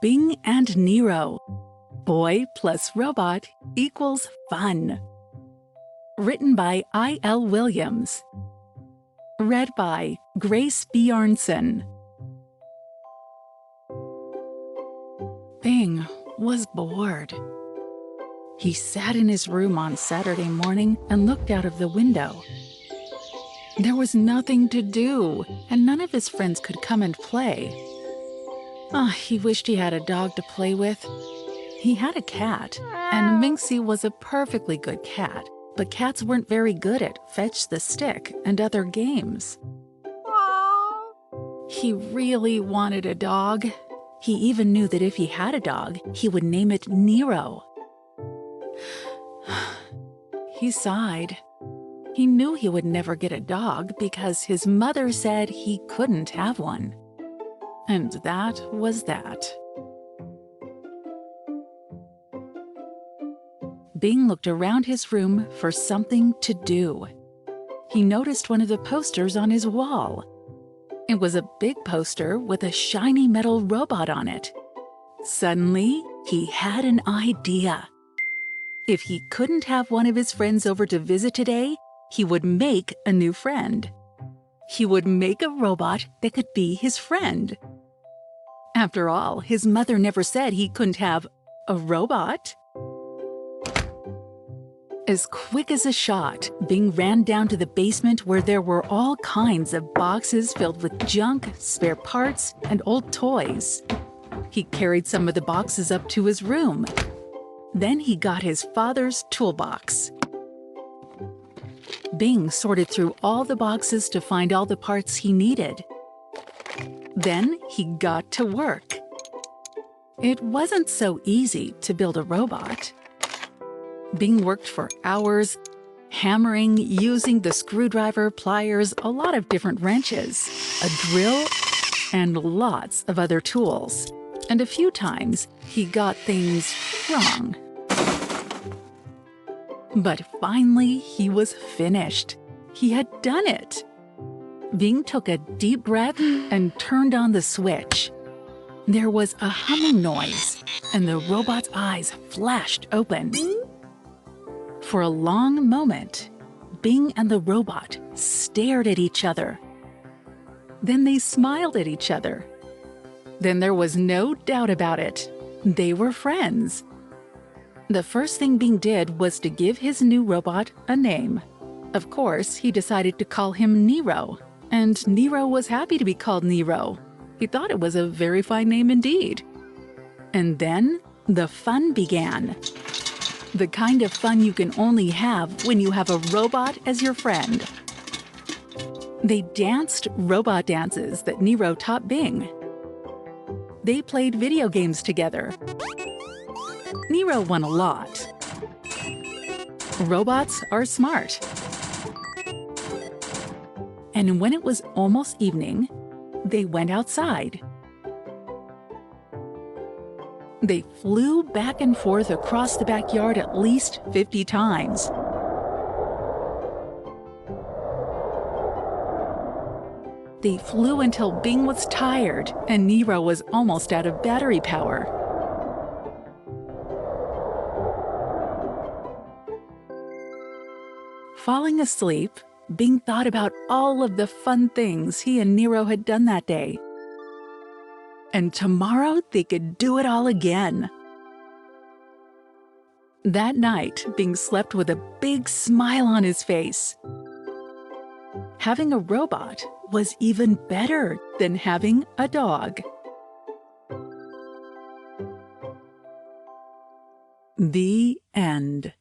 Bing and Nero. Boy plus robot equals fun. Written by I.L. Williams. Read by Grace Bjornson. Bing was bored. He sat in his room on Saturday morning and looked out of the window. There was nothing to do, and none of his friends could come and play. He wished he had a dog to play with. He had a cat, and Minxie was a perfectly good cat, but cats weren't very good at fetch the stick and other games. He really wanted a dog. He even knew that if he had a dog, he would name it Nero. He sighed. He knew he would never get a dog because his mother said he couldn't have one. And that was that. Bing looked around his room for something to do. He noticed one of the posters on his wall. It was a big poster with a shiny metal robot on it. Suddenly, he had an idea. If he couldn't have one of his friends over to visit today, he would make a new friend. He would make a robot that could be his friend. After all, his mother never said he couldn't have a robot. As quick as a shot, Bing ran down to the basement where there were all kinds of boxes filled with junk, spare parts, and old toys. He carried some of the boxes up to his room. Then he got his father's toolbox. Bing sorted through all the boxes to find all the parts he needed. Then he got to work. It wasn't so easy to build a robot. Bing worked for hours, hammering, using the screwdriver, pliers, a lot of different wrenches, a drill, and lots of other tools. And a few times, he got things wrong. But finally, he was finished. He had done it. Bing took a deep breath and turned on the switch. There was a humming noise, and the robot's eyes flashed open. For a long moment, Bing and the robot stared at each other. Then they smiled at each other. Then there was no doubt about it. They were friends. The first thing Bing did was to give his new robot a name. Of course, he decided to call him Nero, and Nero was happy to be called Nero. He thought it was a very fine name indeed. And then the fun began. The kind of fun you can only have when you have a robot as your friend. They danced robot dances that Nero taught Bing. They played video games together. Nero won a lot. Robots are smart. And when it was almost evening, they went outside. They flew back and forth across the backyard at least 50 times. They flew until Bing was tired and Nero was almost out of battery power. Falling asleep, Bing thought about all of the fun things he and Nero had done that day. And tomorrow they could do it all again. That night, Bing slept with a big smile on his face. Having a robot was even better than having a dog. The end.